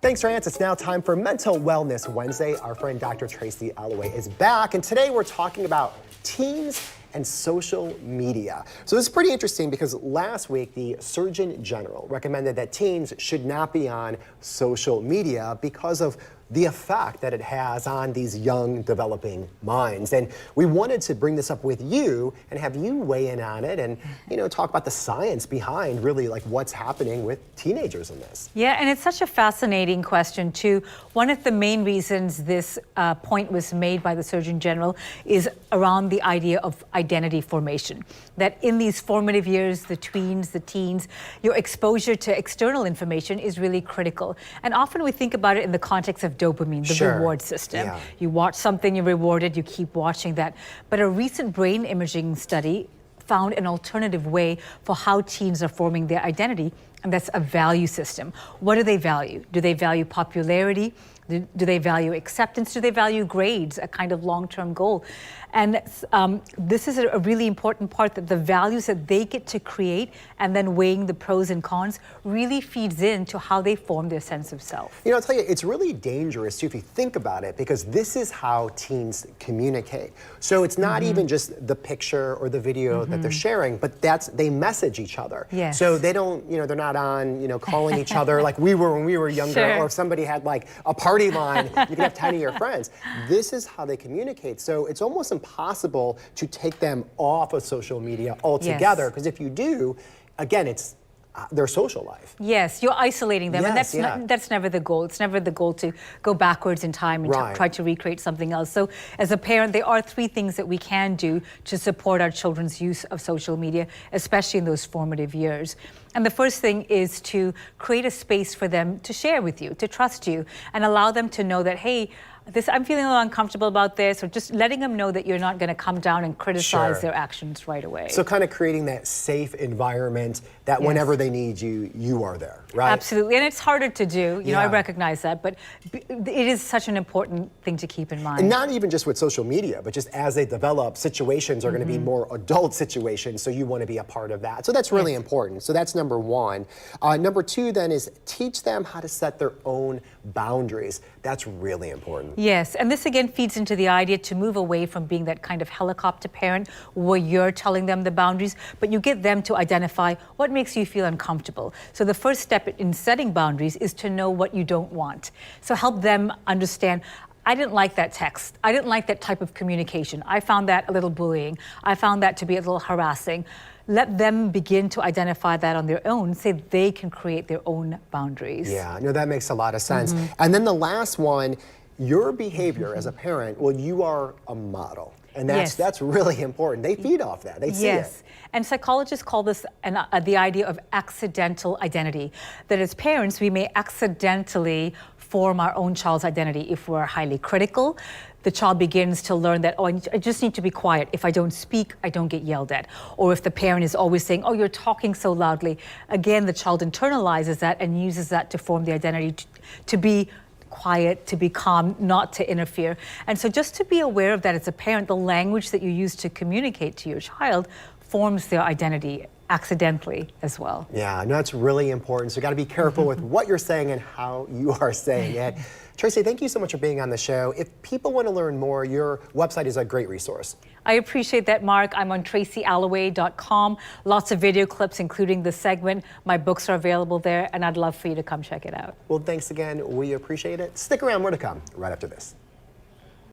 Thanks, Rance. It's now time for Mental Wellness Wednesday. Our friend Dr. Tracy Alloway is back, and today we're talking about teens and social media. So this is pretty interesting because last week the Surgeon General recommended that teens should not be on social media because of the effect that it has on these young developing minds. And we wanted to bring this up with you and have you weigh in on it and, talk about the science behind really like what's happening with teenagers in this. Yeah, and it's such a fascinating question too. One of the main reasons this point was made by the Surgeon General is around the idea of identity formation. That in these formative years, the tweens, the teens, your exposure to external information is really critical. And often we think about it in the context of dopamine, the reward system. Yeah. You watch something, you're rewarded, you keep watching that. But a recent brain imaging study found an alternative way for how teens are forming their identity, and that's a value system. What do they value? Do they value popularity? Do they value acceptance? Do they value grades, a kind of long-term goal? And this is a really important part, that the values that they get to create and then weighing the pros and cons really feeds into how they form their sense of self. I'll tell you, it's really dangerous too if you think about it, because this is how teens communicate. So it's not even just the picture or the video that they're sharing, but they message each other. Yes. So they don't, they're not on, calling each other like we were when we were younger, or if somebody had like a party line, you can have 10 of your friends. This is how they communicate. So it's almost impossible to take them off of social media altogether, because if you do, again, it's their social life. Yes, you're isolating them, and that's never the goal. It's never the goal to go backwards in time and try to recreate something else. So as a parent, there are 3 things that we can do to support our children's use of social media, especially in those formative years. And the first thing is to create a space for them to share with you, to trust you, and allow them to know that, hey, I'm feeling a little uncomfortable about this, or just letting them know that you're not going to come down and criticize their actions right away. So kind of creating that safe environment that whenever they need you, you are there, right? Absolutely, and it's harder to do, I recognize that, but it is such an important thing to keep in mind. And not even just with social media, but just as they develop, situations are going to be more adult situations, so you want to be a part of that. So that's really important. So that's number 1. Number 2 then is teach them how to set their own boundaries. That's really important. Yes, and this again feeds into the idea to move away from being that kind of helicopter parent where you're telling them the boundaries, but you get them to identify what makes you feel uncomfortable. So the first step in setting boundaries is to know what you don't want. So help them understand, I didn't like that text. I didn't like that type of communication. I found that a little bullying. I found that to be a little harassing. Let them begin to identify that on their own, so they can create their own boundaries. Yeah, no, that makes a lot of sense. And then the last one, your behavior as a parent, well, you are a model. And that's really important. They feed off that. They see it. And psychologists call this the idea of accidental identity. That as parents, we may accidentally form our own child's identity. If we're highly critical, the child begins to learn that, I just need to be quiet. If I don't speak, I don't get yelled at. Or if the parent is always saying, oh, you're talking so loudly, again, the child internalizes that and uses that to form the identity to be quiet, to be calm, not to interfere. And so just to be aware of that as a parent, the language that you use to communicate to your child forms their identity accidentally as well. Yeah, no, that's really important. So you got to be careful with what you're saying and how you are saying it. Tracy, thank you so much for being on the show. If people want to learn more, your website is a great resource. I appreciate that, Mark. I'm on tracyalloway.com. Lots of video clips, including this segment. My books are available there, and I'd love for you to come check it out. Well, thanks again. We appreciate it. Stick around, more to come right after this.